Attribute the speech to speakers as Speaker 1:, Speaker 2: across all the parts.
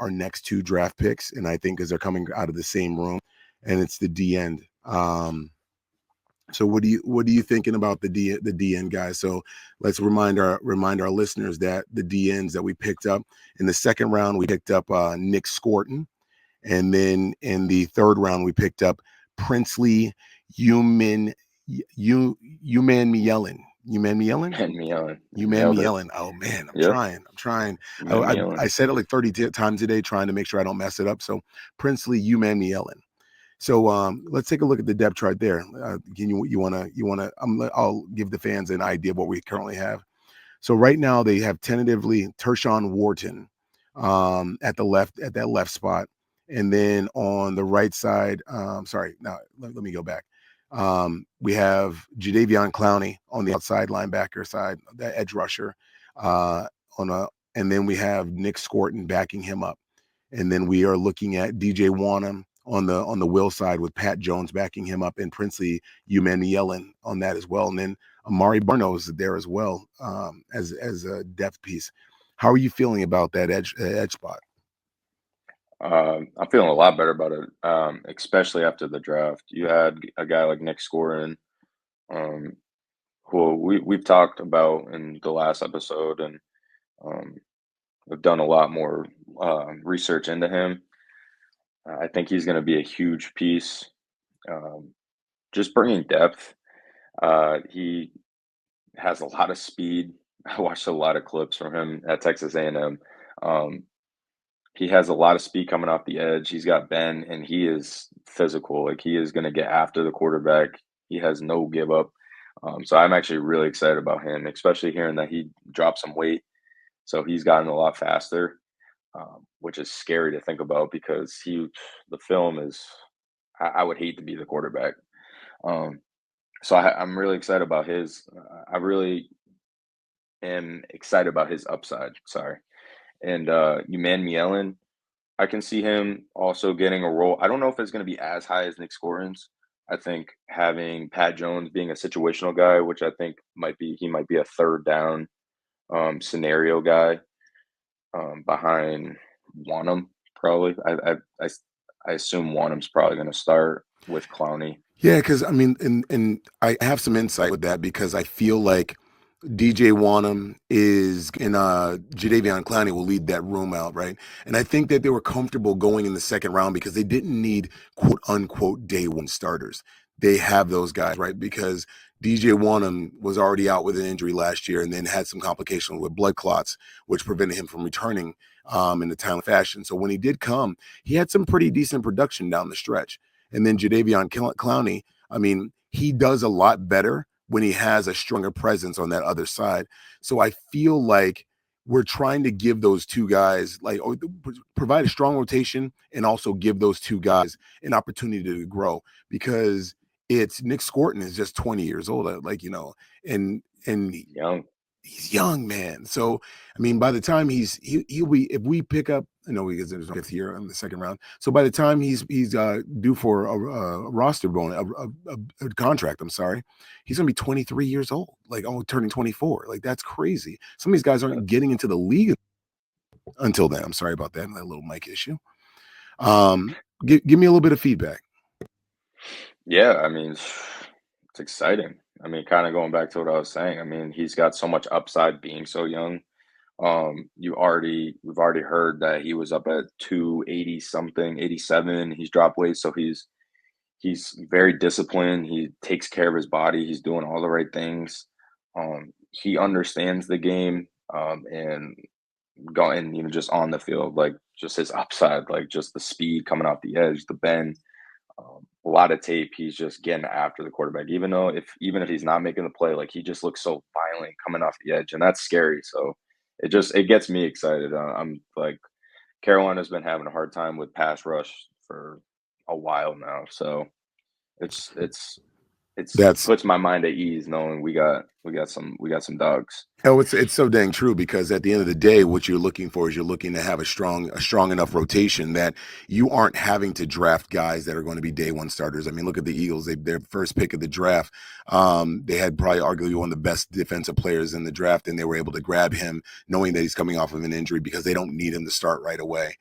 Speaker 1: our next 2 draft picks, and I think because they're coming out of the same room, and it's the D end. So what are you thinking about the D end guys? So let's remind our listeners that the D ends that we picked up in the second round, we picked up Nick Scorton, and then in the third round we picked up Princely Human Human Yellen. You man me yelling?
Speaker 2: Man, me yelling.
Speaker 1: You man me yelling. Oh man, I'm
Speaker 2: Yep.
Speaker 1: trying.
Speaker 2: Man, me
Speaker 1: I
Speaker 2: yelling.
Speaker 1: said it like 30 times a day, trying to make sure I don't mess it up. So Princely, you man me yelling. So let's take a look at the depth chart there. Can you wanna I'll give the fans an idea of what we currently have. So right now they have tentatively Tershawn Wharton at that left spot, and then on the right side, let me go back. We have Jadeveon Clowney on the outside linebacker side, the edge rusher, and then we have Nick Scorton backing him up, and then we are looking at DJ Wanham on the will side with Pat Jones backing him up, and Princely Yellen on that as well, and then Amari Barno's there as well as a depth piece. How are you feeling about that edge spot?
Speaker 2: I'm feeling a lot better about it, especially after the draft. You had a guy like Nick Scorin, um, who we've talked about in the last episode, and um, we've done a lot more research into him. I think he's going to be a huge piece, um, just bringing depth. He has a lot of speed. I watched a lot of clips from him at Texas A&M. Um, he has a lot of speed coming off the edge. He's got bend, and he is physical. Like, he is going to get after the quarterback. He has no give up. So I'm actually really excited about him, especially hearing that he dropped some weight. So he's gotten a lot faster, which is scary to think about because the film is, I would hate to be the quarterback. Um, so I'm really excited about his. I really am excited about his upside. Sorry. And Uman Mielen, I can see him also getting a role. I don't know if it's going to be as high as Nick Scorin's. I think having Pat Jones being a situational guy, which I think he might be a third down scenario guy behind Wanham probably. I assume Wanham's probably going to start with Clowney.
Speaker 1: Yeah, because I mean, and I have some insight with that because I feel like DJ Wanham is and Jadeveon Clowney will lead that room out, right? And I think that they were comfortable going in the second round because they didn't need quote unquote day one starters. They have those guys, right? Because DJ Wanham was already out with an injury last year and then had some complications with blood clots, which prevented him from returning in a timely fashion. So when he did come, he had some pretty decent production down the stretch. And then Jadeveon Clowney, I mean, he does a lot better when he has a stronger presence on that other side. So I feel like we're trying to give those two guys, provide a strong rotation and also give those two guys an opportunity to grow because it's Nick Scorton is just 20 years old, and
Speaker 2: Young.
Speaker 1: he's young, man. So, I mean, by the time he'll be, if we pick up, because there's no fifth year in the second round. So by the time he's due for a roster bonus, a contract, I'm sorry, he's going to be 23 years old, turning 24. Like, that's crazy. Some of these guys aren't getting into the league until then. I'm sorry about that little mic issue. Give me a little bit of feedback.
Speaker 2: Yeah, I mean, it's exciting. I mean, kind of going back to what I was saying. I mean, he's got so much upside being so young. We've already heard that he was up at 280 something, 87. He's dropped weight, so he's very disciplined. He takes care of his body. He's doing all the right things. He understands the game, and going even just on the field, like just his upside, like just the speed coming off the edge, the bend. A lot of tape. He's just getting after the quarterback, even if he's not making the play, like he just looks so violent coming off the edge, and that's scary. So it gets me excited. I'm like, Carolina's been having a hard time with pass rush for a while now, so it's
Speaker 1: That's
Speaker 2: puts my mind at ease knowing we got some dogs.
Speaker 1: Oh, it's so dang true because at the end of the day, what you're looking for is you're looking to have a strong enough rotation that you aren't having to draft guys that are going to be day one starters. I mean, look at the Eagles; their first pick of the draft, they had probably arguably one of the best defensive players in the draft, and they were able to grab him knowing that he's coming off of an injury because they don't need him to start right away.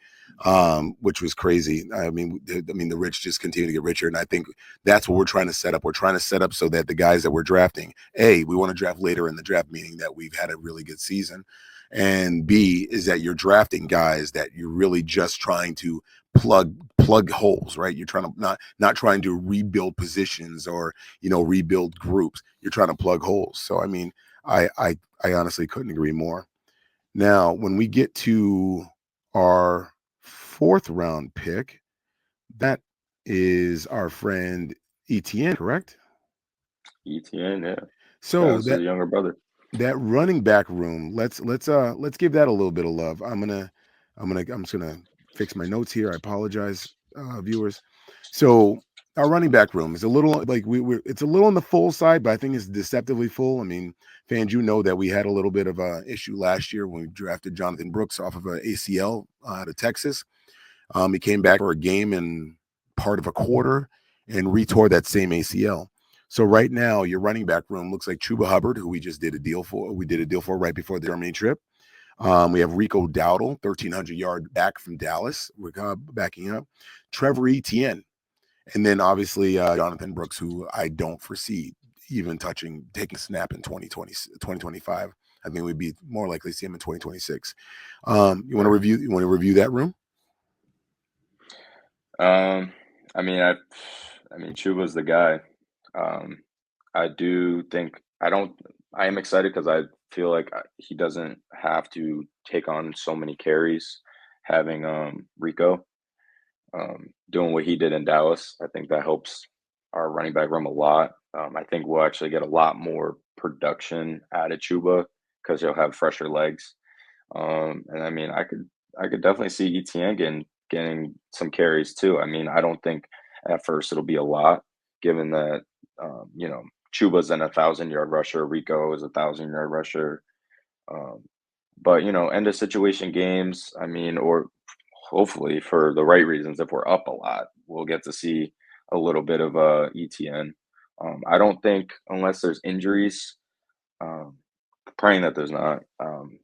Speaker 1: which was crazy. I mean, the rich just continue to get richer, and I think that's what we're trying to set up. We're trying to set up so that the guys that we're drafting, A, we want to draft later in the draft, meaning that we've had a really good season, and B is that you're drafting guys that you're really just trying to plug holes, right? You're trying to not trying to rebuild positions or rebuild groups. You're trying to plug holes. So I mean, I honestly couldn't agree more. Now, when we get to our fourth round pick, that is our friend ETN, correct?
Speaker 2: ETN, yeah. Yeah,
Speaker 1: So
Speaker 2: it's his younger brother.
Speaker 1: that running back room, let's give that a little bit of love. I'm just gonna fix my notes here. I apologize, viewers. So our running back room is a little like it's a little on the full side, but I think it's deceptively full. I mean, fans, you know that we had a little bit of a issue last year when we drafted Jonathan Brooks off of a ACL out of Texas. He came back for a game and part of a quarter and retore that same ACL. So right now, your running back room looks like Chuba Hubbard, who we just did a deal for. We did a deal for right before the Germany trip. We have Rico Dowdle, 1,300-yard back from Dallas. We're backing up. Trevor Etienne. And then obviously Jonathan Brooks, who I don't foresee even taking a snap in 2025. I think we'd be more likely to see him in 2026.
Speaker 2: Right.
Speaker 1: You want to review that room?
Speaker 2: Um, I mean, I mean, Chuba's the guy. Um, I do think I don't. I am excited because I feel like he doesn't have to take on so many carries, having Rico doing what he did in Dallas. I think that helps our running back room a lot. I think we'll actually get a lot more production out of Chuba because he'll have fresher legs. And I mean, I could definitely see ETN getting some carries too. I mean, I don't think at first it'll be a lot, given that Chuba's an 1,000-yard rusher, Rico is 1,000-yard rusher. Um, but end of situation games. I mean, or hopefully for the right reasons, if we're up a lot, we'll get to see a little bit of ETN. I don't think unless there's injuries. Um, Praying that there's not.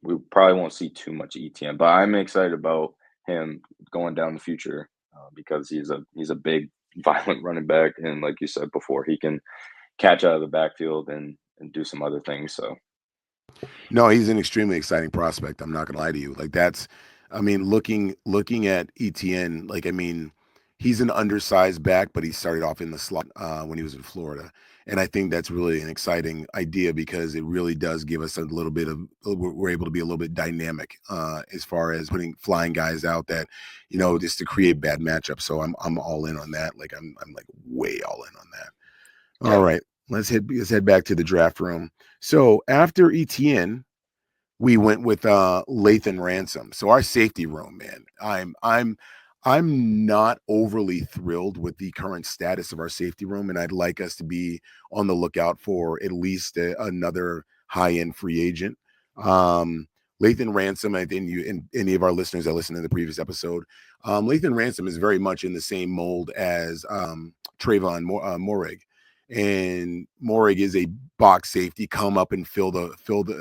Speaker 2: We probably won't see too much ETN, but I'm excited about him going down the future because he's a big, violent running back, and like you said before, he can catch out of the backfield and do some other things. So
Speaker 1: No, he's an extremely exciting prospect. I'm not gonna lie to you. Like that's, I mean, looking at ETN, like I mean, he's an undersized back, but he started off in the slot when he was in Florida, and I think that's really an exciting idea because it really does give us a little bit of we're able to be a little bit dynamic as far as putting flying guys out that just to create bad matchups. So I'm all in on that. Like I'm like way all in on that. All
Speaker 2: yeah,
Speaker 1: right, let's head back to the draft room. So after ETN, we went with Lathan Ransom. So our safety room, man. I'm not overly thrilled with the current status of our safety room, and I'd like us to be on the lookout for at least another high-end free agent. Lathan Ransom, I think you and any of our listeners that listened to the previous episode, Lathan Ransom is very much in the same mold as Trayvon Morig. And Morig is a box safety, come up and fill the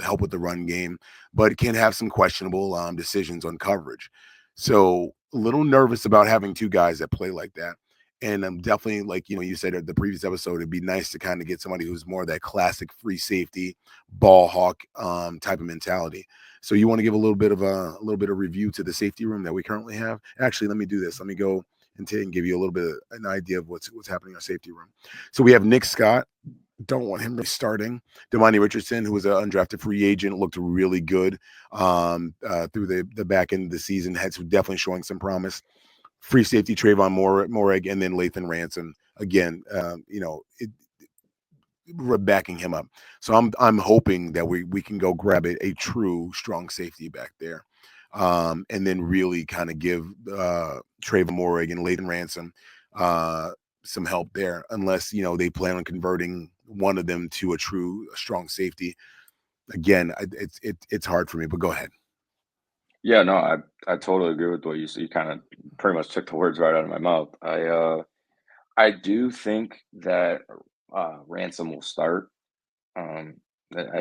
Speaker 1: help with the run game, but can have some questionable decisions on coverage. So a little nervous about having two guys that play like that. And I'm definitely like you said at the previous episode, it'd be nice to kind of get somebody who's more of that classic free safety, ball hawk type of mentality. So you want to give a little bit of review to the safety room that we currently have. Actually, let me do this. Let me go and give you a little bit of an idea of what's happening in our safety room. So we have Nick Scott. Don't want him really starting. Devontae Richardson, who was an undrafted free agent, looked really good through the back end of the season. Had definitely showing some promise. Free safety Trayvon Morig, and then Lathan Ransom. Again, we're backing him up. So I'm hoping that we can go grab a true strong safety back there, and then really kind of give Trayvon Morig and Lathan Ransom some help there, unless they plan on converting one of them to a strong safety. Again, it's hard for me, but go ahead.
Speaker 2: yeah, no, I totally agree with what you said. You kind of pretty much took the words right out of my mouth. I do think that Ransom will start. Um,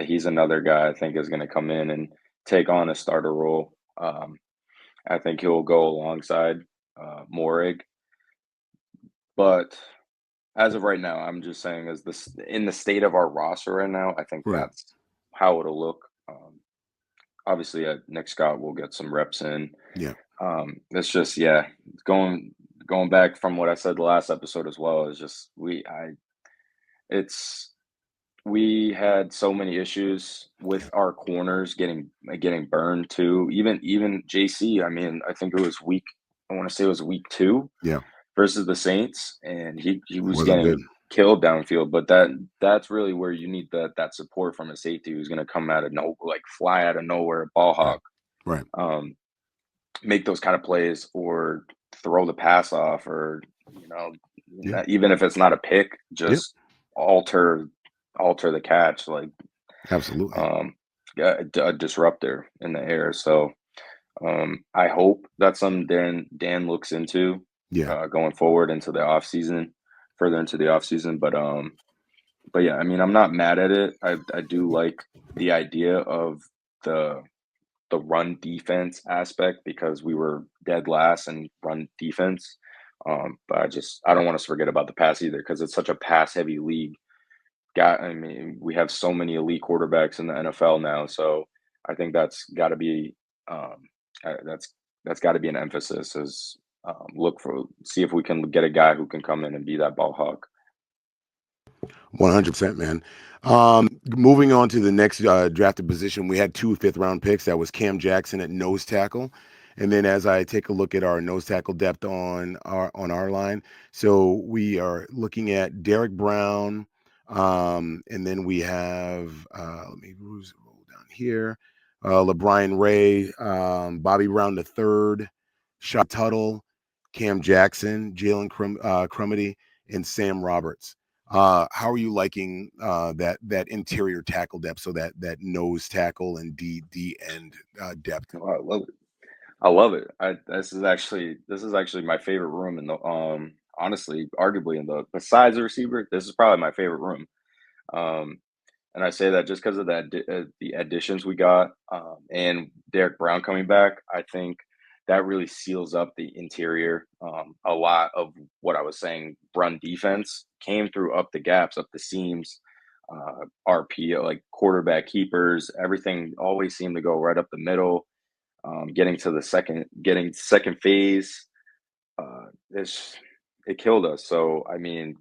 Speaker 2: he's another guy I think is going to come in and take on a starter role. I think he'll go alongside Morig. But as of right now, I'm just saying, as this in the state of our roster right now, I think
Speaker 1: Right.
Speaker 2: that's how it'll look. Obviously, Nick Scott will get some reps in.
Speaker 1: Yeah.
Speaker 2: It's just yeah, going going back from what I said the last episode as well is just it's we had so many issues
Speaker 1: Yeah.
Speaker 2: with our corners getting burned too. Even JC, I mean, I think it was I want to say it was week 2
Speaker 1: Yeah.
Speaker 2: versus the Saints, and he was
Speaker 1: Wasn't good.
Speaker 2: getting killed downfield. But that's really where you need that support from a safety who's going to come out of no like fly out of nowhere, ball
Speaker 1: Right.
Speaker 2: hawk,
Speaker 1: Right.
Speaker 2: um, make those kind of plays or throw the pass off, or
Speaker 1: Yeah.
Speaker 2: even if it's not a pick,
Speaker 1: Yep.
Speaker 2: just alter alter the catch like
Speaker 1: Absolutely.
Speaker 2: um, yeah, a disruptor in the air. So I hope that's something Dan looks into
Speaker 1: Yeah.
Speaker 2: going forward into the off season, further into the off season. But yeah, I mean, I'm not mad at it. I do like the idea of the the run defense aspect because we were dead last in run defense. But I don't want us to forget about the pass either because it's such a pass heavy league. I mean, we have so many elite quarterbacks in the NFL now, so I think that's got to be um, that's got to be an emphasis. Is look for see if we can get a guy who can come in and be that ball hawk.
Speaker 1: 100%, man. Moving on to the next drafted position, we had 2 5th-round picks. That was Cam Jackson at nose tackle, and then as I take a look at our nose tackle depth on our line, so we are looking at Derek Brown, and then we have let me roll down here, LeBron Ray, Bobby Brown the third, Shy Tuttle, Cam Jackson, Crumity, and Sam Roberts. How are you liking that interior tackle depth? So that nose tackle and D end depth.
Speaker 2: Oh, I love it. I love it. This is actually my favorite room in the honestly, arguably in the besides the receiver, this is probably my favorite room. Um, And I say that just because of the additions we got, and Derek Brown coming back. I think that really seals up the interior. A lot of what I was saying, run defense came through up the gaps, up the seams, RP, like quarterback keepers. Everything always seemed to go right up the middle. Getting second phase. It's it killed us. So I mean,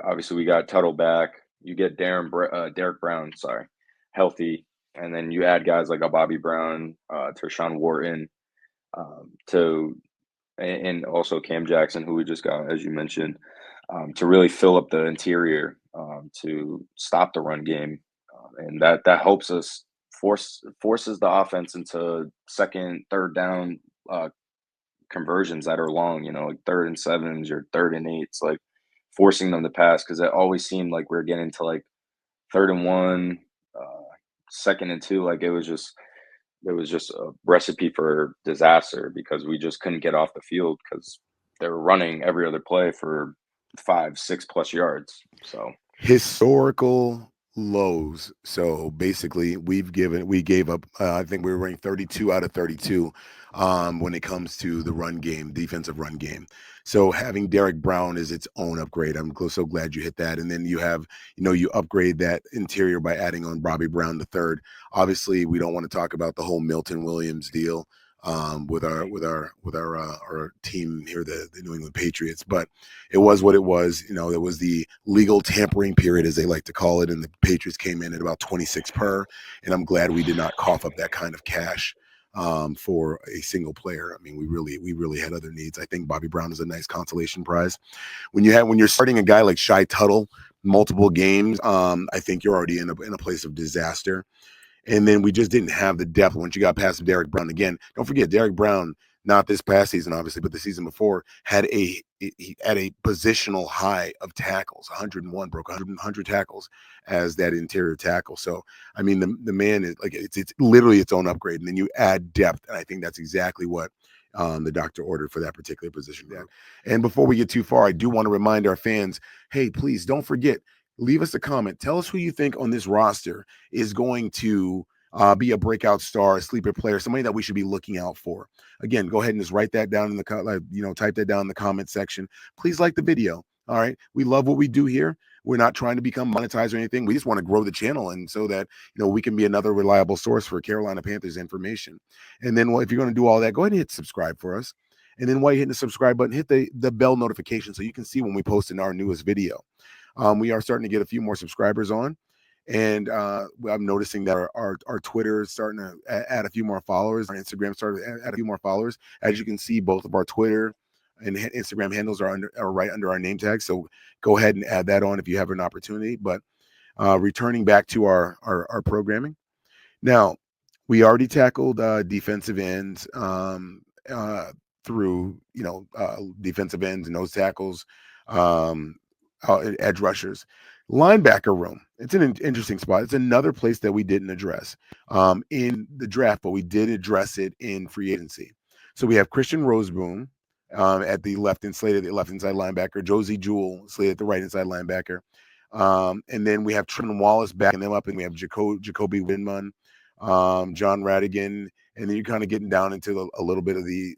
Speaker 2: obviously we got Tuttle back. You get Derek Brown, sorry, healthy, and then you add guys like a Bobby Brown, Tershawn Wharton, to and also Cam Jackson, who we just got, as you mentioned, to really fill up the interior to stop the run game, and that helps us forces the offense into second, third down conversions that are long, like 3rd and 7s or 3rd and 8s, like forcing them to pass because it always seemed like we are getting to like 3rd and 1, 2nd and 2. Like it was just a recipe for disaster because we just couldn't get off the field because they were running every other play for 5, 6 plus yards. So
Speaker 1: Historical lows. So basically, we gave up. I think we were ranked 32 out of 32 when it comes to the run game, defensive run game. So having Derek Brown is its own upgrade. So glad you hit that. And then you upgrade that interior by adding on Bobby Brown the third. Obviously, we don't want to talk about the whole Milton Williams deal with our team here, the New England Patriots, but it was what it was. There was the legal tampering period, as they like to call it, and the Patriots came in at about 26 per. And I'm glad we did not cough up that kind of cash for a single player. I mean, we really had other needs. I think Bobby Brown is a nice consolation prize. When you're starting a guy like Shy Tuttle multiple games, I think you're already in a place of disaster. And then we just didn't have the depth once you got past Derek Brown. Again, don't forget Derek Brown, not this past season, obviously, but the season before, he had a positional high of tackles. 101, broke 100 tackles as that interior tackle. So I mean, the man is like it's literally its own upgrade. And then you add depth, and I think that's exactly what the doctor ordered for that particular position group. And before we get too far, I do want to remind our fans, hey, please don't forget, leave us a comment. Tell us who you think on this roster is going to be a breakout star, a sleeper player, somebody that we should be looking out for. Again, go ahead and just write that down in the type that down in the comment section. Please like the video. All right, we love what we do here. We're not trying to become monetized or anything. We just want to grow the channel, and so that we can be another reliable source for Carolina Panthers information. And then, well, if you're going to do all that, go ahead and hit subscribe for us. And then while you're hitting the subscribe button, hit the bell notification so you can see when we post in our newest video. We are starting to get a few more subscribers on, and I'm noticing that our Twitter is starting to add a few more followers. Our Instagram started to add a few more followers. As you can see, both of our Twitter and Instagram handles are right under our name tag. So go ahead and add that on if you have an opportunity. But returning back to our programming. Now, we already tackled defensive ends through defensive ends and nose tackles, edge rushers. Linebacker room. It's an interesting spot. It's another place that we didn't address in the draft, but we did address it in free agency. So we have Christian Roseboom at the left inside linebacker, Josie Jewell slated at the right inside linebacker. And then we have Trevin Wallace backing them up, and we have Jacoby Windman, John Radigan, and then you're kind of getting down into a little bit of the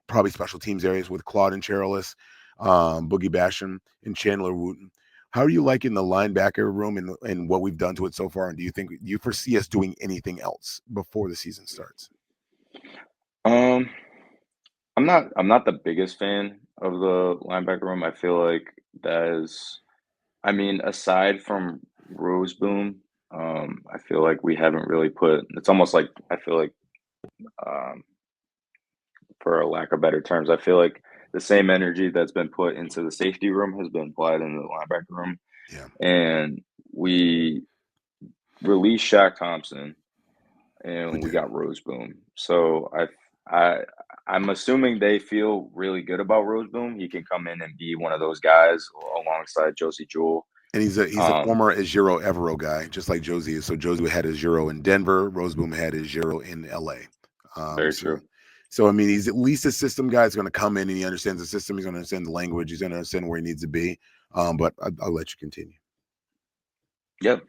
Speaker 1: probably special teams areas with Claude and Cherilus, Boogie Basham, and Chandler Wooten. How are you liking the linebacker room and what we've done to it so far? And do you foresee us doing anything else before the season starts?
Speaker 2: Um, I'm not the biggest fan of the linebacker room. I feel like that is, I mean, aside from Roseboom, I feel like we haven't really put. It's almost like I feel like, um, for a lack of better terms, I feel like the same energy that's been put into the safety room has been applied into the linebacker room,
Speaker 1: Yeah,
Speaker 2: and we released Shaq Thompson
Speaker 1: we
Speaker 2: and we
Speaker 1: did.
Speaker 2: got Roseboom. So I I'm assuming they feel really good about Roseboom. He can come in and be one of those guys alongside Josie Jewell.
Speaker 1: And he's a
Speaker 2: Um,
Speaker 1: former Ajiro Evero guy, just like Josie is. So Josie had Ajiro in Denver, Roseboom had Ajiro in LA. Um,
Speaker 2: Very
Speaker 1: so
Speaker 2: true.
Speaker 1: so I mean, he's at least a system guy. He's going to come in and he understands the system. He's going to understand the language. He's going to understand where he needs to be. But I'll let you continue.
Speaker 2: Yep.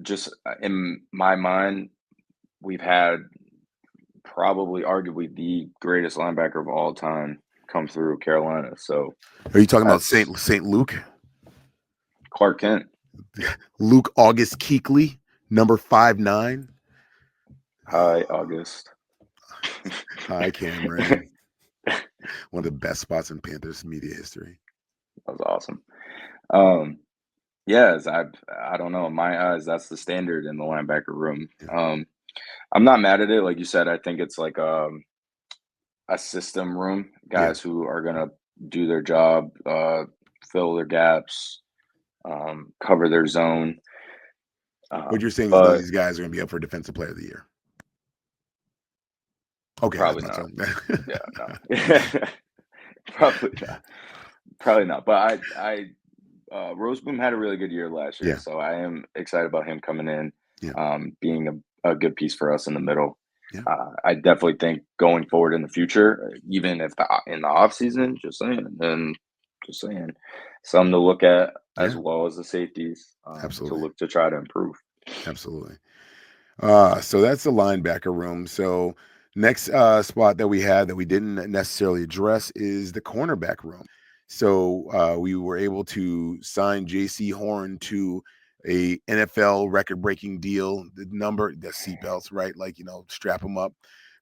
Speaker 2: Just in my mind, we've had probably arguably the greatest linebacker of all time come through Carolina. So
Speaker 1: Are you talking about
Speaker 2: that's
Speaker 1: Saint Luke?
Speaker 2: Clark Kent.
Speaker 1: Luke August Keekley, number 5'9"?
Speaker 2: Hi, August.
Speaker 1: Hi, Cameron. One of the best spots in Panthers media history.
Speaker 2: That was awesome. Um, yes, I don't know. In my eyes, that's the standard in the linebacker room.
Speaker 1: Yeah.
Speaker 2: I'm not mad at it. Like you said, I think it's like a system room,
Speaker 1: Yeah.
Speaker 2: guys who are gonna do their job, fill their gaps, cover their zone.
Speaker 1: What you're saying is none of
Speaker 2: But
Speaker 1: these guys are going to be up for Defensive Player of the Year. Okay, I
Speaker 2: probably
Speaker 1: thought
Speaker 2: not.
Speaker 1: so.
Speaker 2: Yeah, no. Probably not. Probably not. But Roseboom had a really good year last year,
Speaker 1: Yeah.
Speaker 2: so I am excited about him coming in,
Speaker 1: Yeah.
Speaker 2: being a good piece for us in the middle.
Speaker 1: Yeah.
Speaker 2: I definitely think going forward in the future, even if in the off season, just saying, something to look at as
Speaker 1: Yeah.
Speaker 2: well as the safeties, to
Speaker 1: Absolutely.
Speaker 2: look to try to improve.
Speaker 1: Absolutely. So that's the linebacker room. So next spot that we had that we didn't necessarily address is the cornerback room. So we were able to sign J.C. Horn to a NFL record-breaking deal. The seatbelts, right? Like strap them up.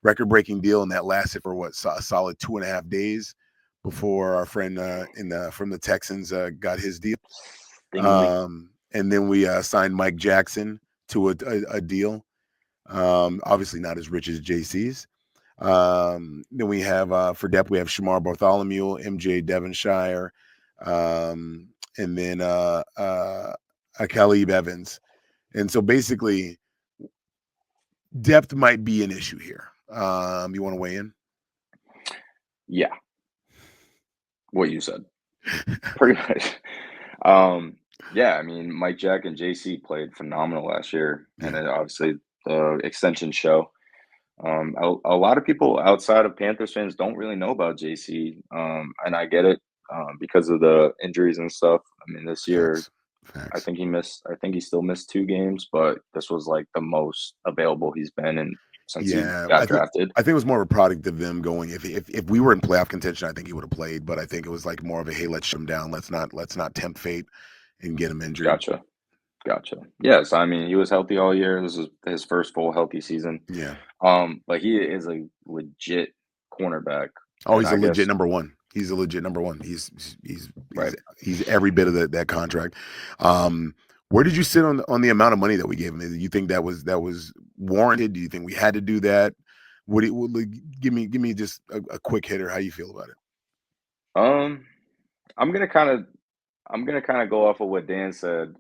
Speaker 1: Record-breaking deal, and that lasted for a solid 2.5 days before our friend from the Texans got his deal.
Speaker 2: Stingley.
Speaker 1: And then we signed Mike Jackson to a deal. Obviously not as rich as JC's. Then we have for depth, we have Shamar Bartholomew, MJ Devonshire, and then Khalib Evans. And so basically, depth might be an issue here. You want to weigh in?
Speaker 2: Yeah, what you said, pretty much. Um, yeah, I mean, Mike Jack and JC played phenomenal last year, and
Speaker 1: Yeah,
Speaker 2: then obviously the extension show. A lot of people outside of Panthers fans don't really know about JC, and I get it, because of the injuries and stuff. I mean, this year
Speaker 1: facts. Facts.
Speaker 2: I think he still missed 2 games, but this was, like, the most available he's been in since he
Speaker 1: Yeah,
Speaker 2: got drafted.
Speaker 1: I think it was more of a product of them going. If we were in playoff contention, I think he would have played. But I think it was like more of a hey, let's shut him down. Let's not tempt fate and get him injured.
Speaker 2: Gotcha, gotcha. Yes, I mean, he was healthy all year. This is his first full healthy season.
Speaker 1: Yeah.
Speaker 2: But he is a legit cornerback,
Speaker 1: Oh,
Speaker 2: and
Speaker 1: he's a
Speaker 2: I
Speaker 1: legit
Speaker 2: guess
Speaker 1: number one. He's a legit number one.
Speaker 2: right.
Speaker 1: He's every bit of that contract. Um, where did you sit on the amount of money that we gave him? Do you think that was warranted? Do you think we had to do that? Like, give me just a quick hitter. How you feel about it?
Speaker 2: Um, I'm gonna kind of I'm gonna kind of go off of what Dan said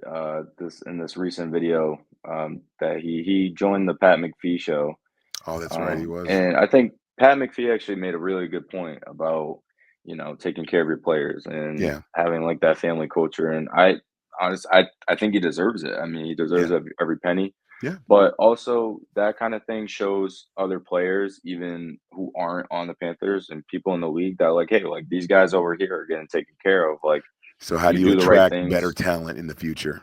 Speaker 2: this in this recent video that he joined the Pat McPhee show.
Speaker 1: Oh, that's right. He was.
Speaker 2: And I think Pat McPhee actually made a really good point about, taking care of your players and
Speaker 1: Yeah.
Speaker 2: having like that family culture. And I think he deserves it. I mean, he deserves
Speaker 1: Yeah.
Speaker 2: every penny.
Speaker 1: Yeah.
Speaker 2: But also that kind of thing shows other players, even who aren't on the Panthers and people in the league that like, hey, like these guys over here are getting taken care of. Like
Speaker 1: So how do
Speaker 2: you
Speaker 1: you
Speaker 2: do the right
Speaker 1: attract better
Speaker 2: things,
Speaker 1: talent in the future?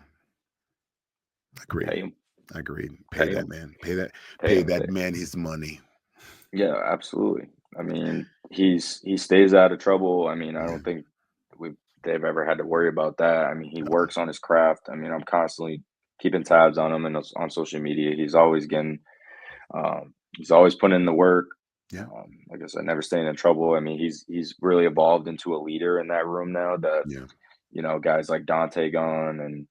Speaker 1: Agreed.
Speaker 2: pay him,
Speaker 1: Agreed. Pay
Speaker 2: pay
Speaker 1: that
Speaker 2: him,
Speaker 1: man.
Speaker 2: pay
Speaker 1: Pay
Speaker 2: him.
Speaker 1: that man his money.
Speaker 2: Yeah, absolutely. I mean, he stays out of trouble. I mean, I
Speaker 1: Yeah.
Speaker 2: don't think we they've ever had to worry about that. I mean, he
Speaker 1: No.
Speaker 2: works on his craft. I mean, I'm constantly keeping tabs on him and on social media. He's always putting in the work.
Speaker 1: Yeah.
Speaker 2: Like I said, never staying in trouble. I mean, he's really evolved into a leader in that room now. That
Speaker 1: Yeah.
Speaker 2: guys like Dante gone and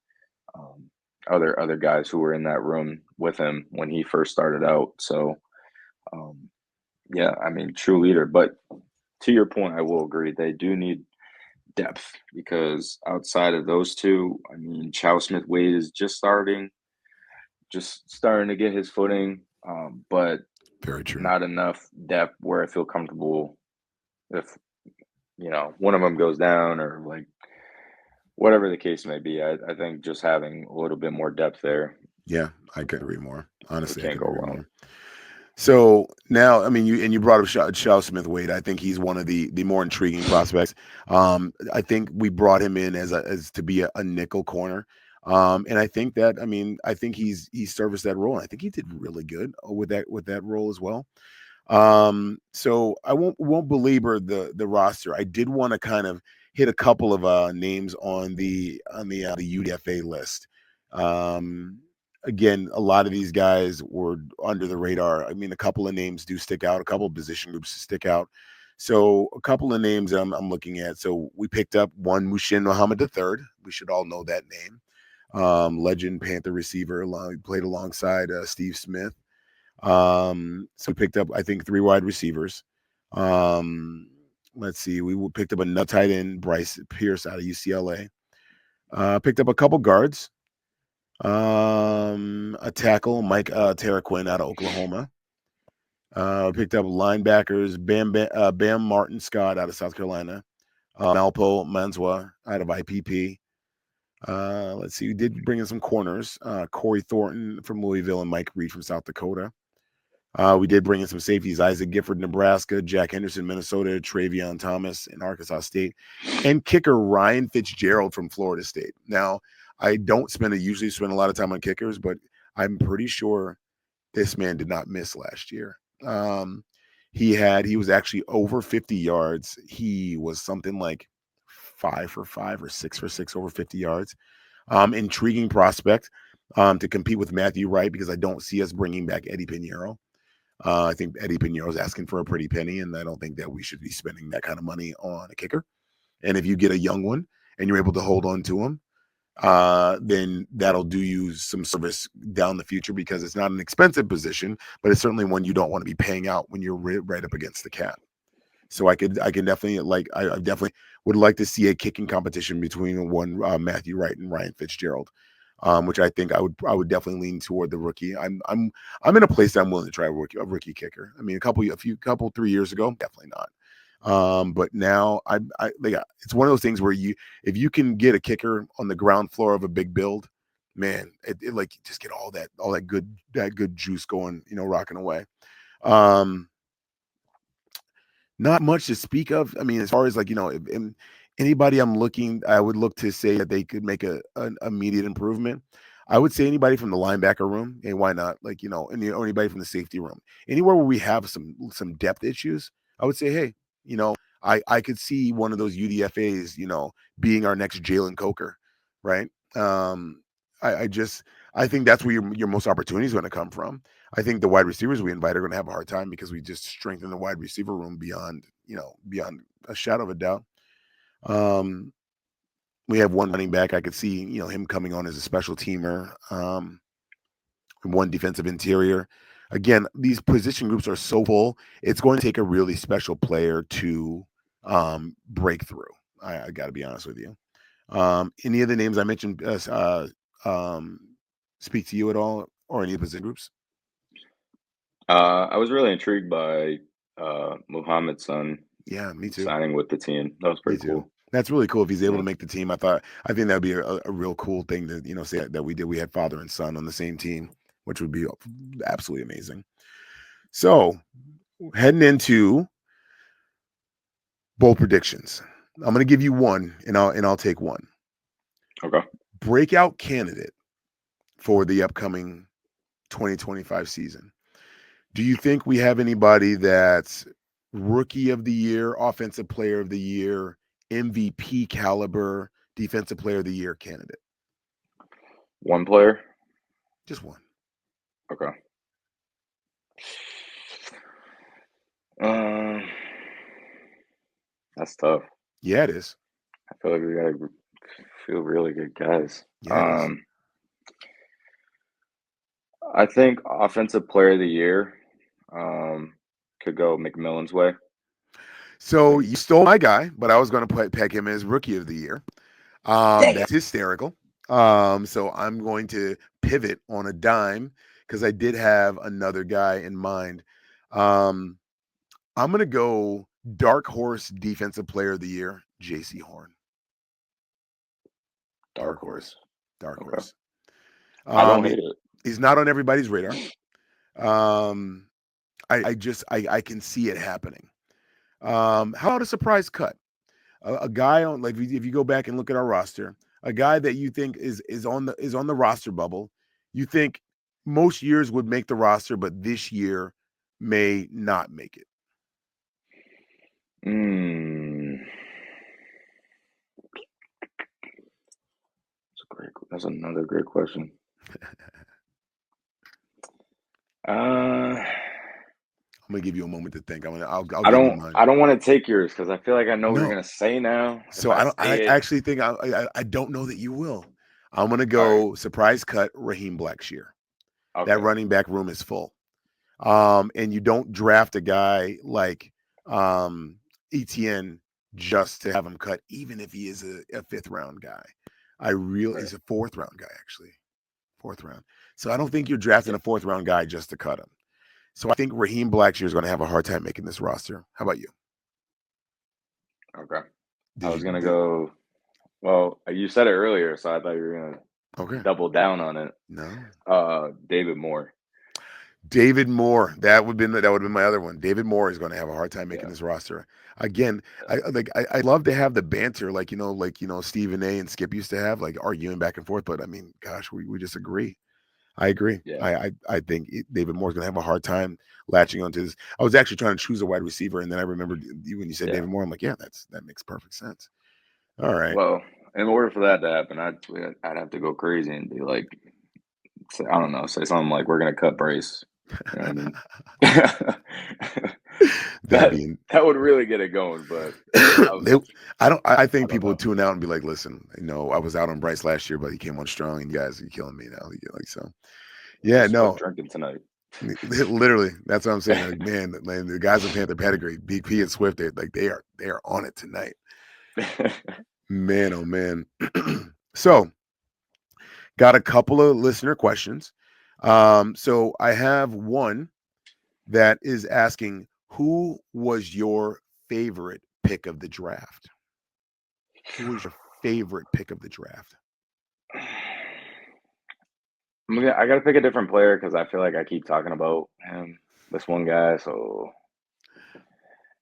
Speaker 2: um, other guys who were in that room with him when he first started out. So. Um, yeah, I mean, true leader. But to your point, I will agree. They do need depth because outside of those two, I mean, Chow Smith Wade is just starting to get his footing, but
Speaker 1: Very true.
Speaker 2: not enough depth where I feel comfortable if, one of them goes down or like whatever the case may be. I think just having a little bit more depth there,
Speaker 1: Yeah, I could agree more.
Speaker 2: we
Speaker 1: Honestly, I
Speaker 2: can't
Speaker 1: could
Speaker 2: go
Speaker 1: agree
Speaker 2: wrong.
Speaker 1: more. So now, I mean, you brought up Shao Smith Wade. I think he's one of the more intriguing prospects. I think we brought him in as to be a nickel corner. And I think that I mean I think he serviced that role. And I think he did really good with that role as well. So I won't belabor the roster. I did want to kind of hit a couple of names on the UDFA list. Um, Again, a lot of these guys were under the radar. I mean, a couple of names do stick out. A couple of position groups stick out. So a couple of names I'm looking at. So we picked up one Mushin Muhammad III. We should all know that name. Legend Panther receiver, played alongside Steve Smith. So we picked up, I think, three wide receivers. Um, let's see, picked up another tight end, Bryce Pierce out of UCLA. Picked up a couple guards. A tackle, Mike Terraquin out of Oklahoma. Picked up linebackers, Bam Martin Scott out of South Carolina. Malpo Manzwa out of IPP. Let's see, we did bring in some corners. Corey Thornton from Louisville and Mike Reed from South Dakota. We did bring in some safeties: Isaac Gifford, Nebraska; Jack Henderson, Minnesota; Travion Thomas in Arkansas State, and kicker Ryan Fitzgerald from Florida State. Now, I don't usually spend a lot of time on kickers, but I'm pretty sure this man did not miss last year. Um, he was actually over 50 yards. He was something like 5 for 5 or 6 for 6 over 50 yards. Intriguing prospect to compete with Matthew Wright because I don't see us bringing back Eddie Pinheiro. I think Eddie Pinheiro is asking for a pretty penny, and I don't think that we should be spending that kind of money on a kicker. And if you get a young one and you're able to hold on to him, then that'll do you some service down the future because it's not an expensive position, but it's certainly one you don't want to be paying out when you're right up against the cap. So I can definitely I definitely would like to see a kicking competition between one Matthew Wright and Ryan Fitzgerald, which I think I would definitely lean toward the rookie. I'm in a place that I'm willing to try a rookie kicker. I mean, a few couple 3 years ago, definitely not. But now I like it's one of those things where if you can get a kicker on the ground floor of a big build, man, it like just get all that good juice going, rocking away. Um, Not much to speak of. I mean, as far as like anybody I would look to say that they could make an immediate improvement. I would say anybody from the linebacker room, and why not? Like, or anybody from the safety room, anywhere where we have some depth issues. I would say, hey, I could see one of those UDFA's, being our next Jalen Coker, right? I think that's where your most opportunity is going to come from. I think the wide receivers we invite are going to have a hard time because we just strengthen the wide receiver room beyond a shadow of a doubt. Um, we have one running back. I could see, him coming on as a special teamer. One defensive interior. Again, these position groups are so full. It's going to take a really special player to break through. I got to be honest with you. Any of the names I mentioned speak to you at all, or any of the position groups?
Speaker 2: I was really intrigued by Muhammad's son
Speaker 1: Yeah, me too.
Speaker 2: signing with the team. That was
Speaker 1: Me
Speaker 2: pretty
Speaker 1: too.
Speaker 2: cool.
Speaker 1: That's really cool if he's able to
Speaker 2: Yeah.
Speaker 1: make the team. I think that would be a real cool thing to say that we did. We had father and son on the same team, which would be absolutely amazing. So heading into bold predictions, I'm going to give you one, and I'll take one.
Speaker 2: Okay.
Speaker 1: Breakout candidate for the upcoming 2025 season. Do you think we have anybody that's rookie of the year, offensive player of the year, MVP caliber, defensive player of the year candidate?
Speaker 2: One player.
Speaker 1: Just one.
Speaker 2: Okay. Um, that's tough.
Speaker 1: Yeah, it is.
Speaker 2: I feel like we gotta feel really good guys.
Speaker 1: Yeah, it is.
Speaker 2: I think offensive player of the year um, could go McMillan's way. I
Speaker 1: So
Speaker 2: think.
Speaker 1: you stole my guy, but I was going to peg him as rookie of the year.
Speaker 2: Dang it.
Speaker 1: That's hysterical. So I'm going to pivot on a dime because I did have another guy in mind. Um, I'm going to go dark horse defensive player of the year, JC Horn.
Speaker 2: Dark
Speaker 1: Dark horse.
Speaker 2: horse.
Speaker 1: Dark
Speaker 2: Okay.
Speaker 1: horse.
Speaker 2: I don't
Speaker 1: He,
Speaker 2: hate it.
Speaker 1: he's not on everybody's radar. Um, I can see it happening. How about a surprise cut? A guy on, like, if you go back and look at our roster, a guy that you think is on the roster bubble, you think most years would make the roster, but this year may not make it.
Speaker 2: Mm, that's another great question. Uh,
Speaker 1: I'm gonna give you a moment to think. I'll
Speaker 2: I
Speaker 1: give you
Speaker 2: don't.
Speaker 1: mine.
Speaker 2: I don't want to take yours because I feel like I know what you're
Speaker 1: No,
Speaker 2: gonna say now. If
Speaker 1: so
Speaker 2: I
Speaker 1: I don't. I
Speaker 2: say it,
Speaker 1: actually think I don't know that you will. I'm gonna
Speaker 2: all right.
Speaker 1: go surprise cut Raheem Blackshear. That
Speaker 2: Okay.
Speaker 1: running back room is full. And you don't draft a guy like ETN just to have him cut, even if he is a fifth round guy.
Speaker 2: Right.
Speaker 1: He's a fourth round guy, actually. Fourth round. So I don't think you're drafting
Speaker 2: Yeah.
Speaker 1: a fourth round guy just to cut him. So I think Raheem Blackshear is going to have a hard time making this roster. How about you?
Speaker 2: Okay. I
Speaker 1: Did
Speaker 2: was
Speaker 1: you
Speaker 2: gonna
Speaker 1: did
Speaker 2: go. Well, you said it earlier, so I thought you were gonna
Speaker 1: okay.
Speaker 2: double down on it.
Speaker 1: No.
Speaker 2: David Moore.
Speaker 1: David Moore. That would be my other one. David Moore is going to have a hard time making
Speaker 2: Yeah.
Speaker 1: this roster. Again,
Speaker 2: Yeah.
Speaker 1: I love to have the banter, Stephen A and Skip used to have, like arguing back and forth. But I mean, gosh, we just agree. I agree.
Speaker 2: Yeah.
Speaker 1: I think David Moore's going to have a hard time latching onto this. I was actually trying to choose a wide receiver, and then I remembered you when you said
Speaker 2: Yeah.
Speaker 1: David Moore. I'm like, yeah, that makes perfect sense. All right.
Speaker 2: Well, in order for that to happen, I'd have to go crazy and be like, I don't know, say something like we're gonna cut Brace. You know what I mean?
Speaker 1: That'd
Speaker 2: that
Speaker 1: be
Speaker 2: that would really get it going. But I,
Speaker 1: they, I don't. I
Speaker 2: I
Speaker 1: think
Speaker 2: don't
Speaker 1: people would
Speaker 2: know.
Speaker 1: tune out and be like, "Listen, I was out on Bryce last year, but he came on strong, and you guys are killing me now." Like so, yeah,
Speaker 2: Just quit
Speaker 1: no,
Speaker 2: drinking tonight.
Speaker 1: literally, that's what I'm saying. Like, man, the guys with Panther Pedigree, BP and Swift, they are on it tonight. Man, oh man. So, got a couple of listener questions. So I have one that is asking, who was your favorite pick of the draft? Who was your favorite pick of the draft?
Speaker 2: I gotta pick a different player because I feel like I keep talking about him, this one guy. So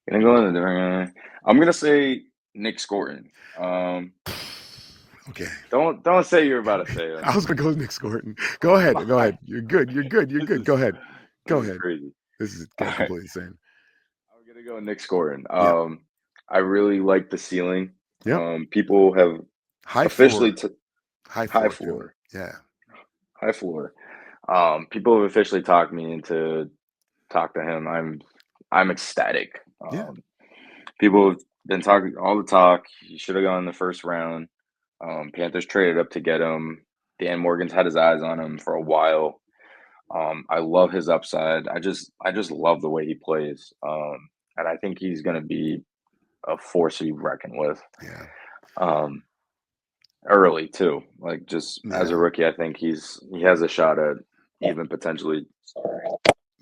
Speaker 2: gonna go in a different guy. I'm gonna say Nick Scorton.
Speaker 1: Okay.
Speaker 2: Don't say you're about to say him.
Speaker 1: I was gonna go with Nick Scorton. Go ahead. Go
Speaker 2: Why?
Speaker 1: ahead. You're good. You're good. You're
Speaker 2: This
Speaker 1: good.
Speaker 2: is
Speaker 1: Go ahead.
Speaker 2: this
Speaker 1: Go
Speaker 2: is
Speaker 1: ahead.
Speaker 2: crazy.
Speaker 1: This is
Speaker 2: All right,
Speaker 1: completely insane.
Speaker 2: I'm gonna go with Nick Scorton.
Speaker 1: Yeah.
Speaker 2: I really like the ceiling.
Speaker 1: Yep.
Speaker 2: People have
Speaker 1: High
Speaker 2: officially
Speaker 1: floor. High
Speaker 2: high
Speaker 1: floor too.
Speaker 2: floor,
Speaker 1: Yeah.
Speaker 2: high floor. People have officially talked me into talk to him. I'm ecstatic.
Speaker 1: Yeah.
Speaker 2: People have been talking all the talk. He should have gone in the first round. Panthers traded up to get him. Dan Morgan's had his eyes on him for a while. I love his upside. I just love the way he plays. And I think he's going to be a force to be reckoned with.
Speaker 1: Yeah.
Speaker 2: Um, early too, like just as a
Speaker 1: Yeah.
Speaker 2: rookie, I think he has a shot at even potentially starting.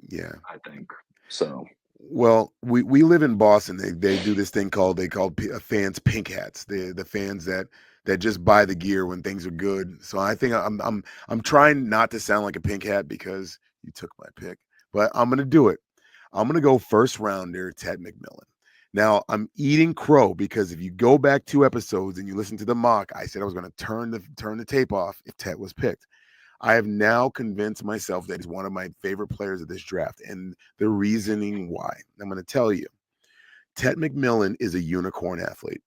Speaker 1: Yeah.
Speaker 2: I think so.
Speaker 1: Well, we live in Boston. They do this thing called fans pink hats. The fans that just buy the gear when things are good. So I think I'm trying not to sound like a pink hat because you took my pick, but I'm gonna do it. I'm gonna go first rounder Ted McMillan. Now I'm eating crow because if you go back 2 episodes and you listen to the mock, I said I was gonna turn the tape off if Ted was picked. I have now convinced myself that he's one of my favorite players of this draft, and the reasoning why. I'm going to tell you. Ted McMillan is a unicorn athlete.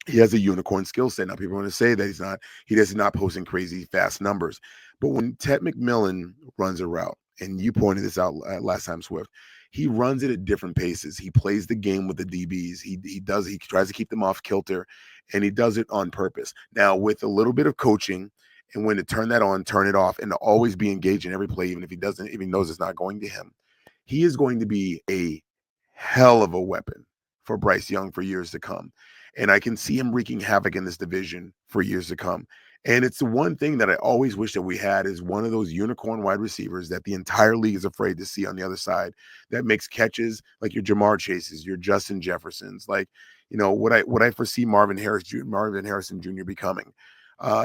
Speaker 1: He has a unicorn skill set. Now, people are going to say that he does not posting crazy fast numbers. But when Ted McMillan runs a route, and you pointed this out last time, Swift, he runs it at different paces. He plays the game with the DBs. He tries to keep them off kilter, and he does it on purpose. Now, with a little bit of coaching and when to turn that on, turn it off, and to always be engaged in every play, even if he doesn't, even knows it's not going to him, he is going to be a hell of a weapon for Bryce Young for years to come. And I can see him wreaking havoc in this division for years to come. And it's the one thing that I always wish that we had is one of those unicorn wide receivers that the entire league is afraid to see on the other side that makes catches like your Jamar Chases, your Justin Jeffersons, like what I foresee Marvin Harrison Jr. becoming.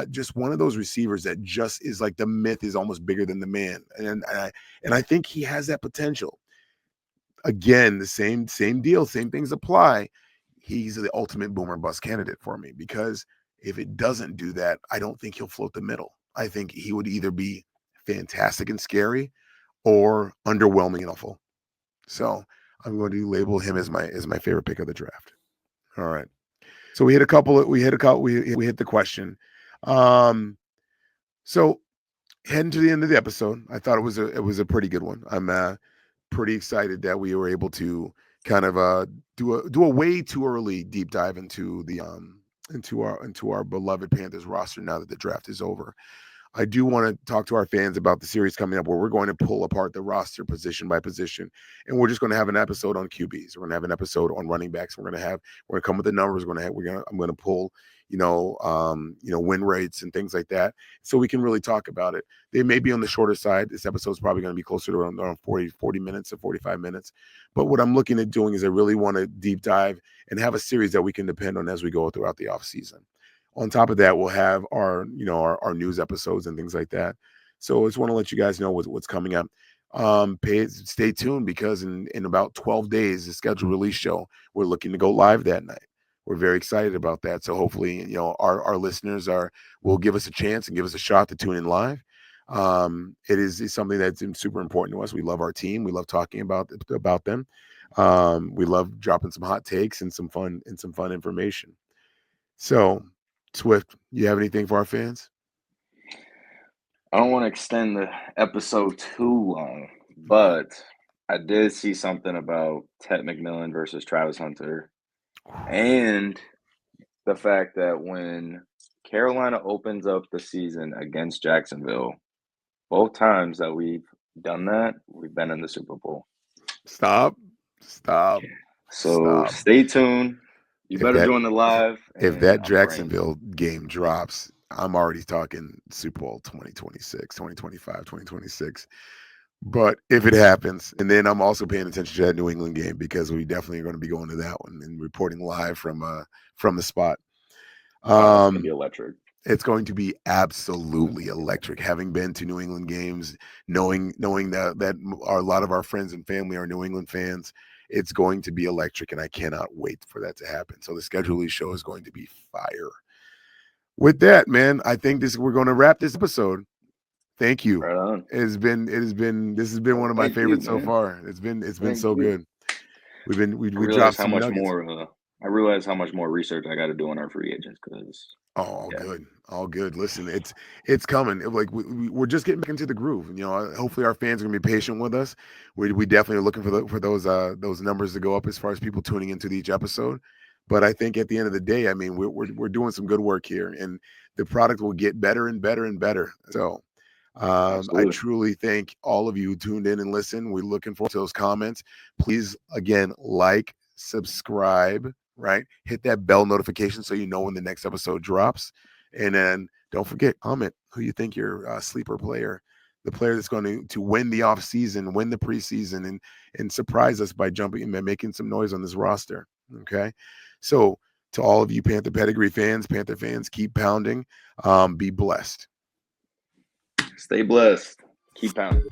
Speaker 1: Just one of those receivers that just is like the myth is almost bigger than the man, and I think he has that potential. Again, the same deal, same things apply. He's the ultimate boomer bust candidate for me because if it doesn't do that, I don't think he'll float the middle. I think he would either be fantastic and scary or underwhelming and awful. So I'm going to label him as my favorite pick of the draft. All right. So we hit the question. Um, so heading to the end of the episode, I thought it was a pretty good one. I'm pretty excited that we were able to kind of do a way too early deep dive into our beloved Panthers roster now that the draft is over. I do want to talk to our fans about the series coming up where we're going to pull apart the roster position by position. And we're just going to have an episode on QBs. We're going to have an episode on running backs. We're going to come with the numbers. I'm going to pull, win rates and things like that. So we can really talk about it. They may be on the shorter side. This episode is probably going to be closer to around 40 minutes or 45 minutes. But what I'm looking at doing is I really want to deep dive and have a series that we can depend on as we go throughout the off season. On top of that, we'll have our news episodes and things like that. So I just want to let you guys know what's coming up. Stay tuned because in about 12 days, the scheduled release show, we're looking to go live that night. We're very excited about that. So hopefully, our listeners will give us a chance and give us a shot to tune in live. It's something that's super important to us. We love our team. We love talking about them. We love dropping some hot takes and some fun information. So, Swift, you have anything for our fans?
Speaker 2: I don't want to extend the episode too long,
Speaker 1: Okay.
Speaker 2: but I did see something about Ted McMillan versus Travis Hunter, and the fact that when Carolina opens up the season against Jacksonville, both times that we've done that, we've been in the Super Bowl.
Speaker 1: Stop. Stop.
Speaker 2: So
Speaker 1: Stop.
Speaker 2: stay tuned. You
Speaker 1: If
Speaker 2: better
Speaker 1: that
Speaker 2: join the live,
Speaker 1: if
Speaker 2: and
Speaker 1: that
Speaker 2: I'm praying.
Speaker 1: Jacksonville game drops, I'm already talking Super Bowl 2026, 2025, 2026. But if it happens, and then I'm also paying attention to that New England game because we definitely are going to be going to that one and reporting live from the spot.
Speaker 2: Oh, it's gonna be
Speaker 1: Um,
Speaker 2: electric.
Speaker 1: It's going to be absolutely electric. Having been to New England games, knowing that a lot of our friends and family are New England fans, It's going to be electric, and I cannot wait for that to happen. So the schedule release show is going to be fire. With that, man, I think we're going to wrap this episode. Thank you.
Speaker 2: Right on.
Speaker 1: This has been one of my
Speaker 2: Thank you,
Speaker 1: favorites so
Speaker 2: man.
Speaker 1: far. It's been
Speaker 2: Thank
Speaker 1: so
Speaker 2: you.
Speaker 1: good. We
Speaker 2: I
Speaker 1: dropped
Speaker 2: realize how
Speaker 1: some
Speaker 2: much
Speaker 1: nuggets.
Speaker 2: more. I realize how much more research I got to do on our free agents because,
Speaker 1: Oh, all
Speaker 2: yeah,
Speaker 1: good, all good. Listen, it's coming. Like we're just getting back into the groove. Hopefully our fans are gonna be patient with us. We definitely are looking for those numbers to go up as far as people tuning into each episode. But I think at the end of the day, I mean, we're doing some good work here, and the product will get better and better and better. So I
Speaker 2: absolutely.
Speaker 1: truly thank all of you who tuned in and listened. We're looking forward to those comments. Please, again, like, subscribe, right? Hit that bell notification so you know when the next episode drops. And then don't forget, comment who you think your sleeper player, the player that's going to win the off season, win the preseason, and surprise us by jumping and making some noise on this roster. Okay. So to all of you Panther Pedigree fans, Panther fans, keep pounding. Be blessed.
Speaker 2: Stay blessed. Keep pounding.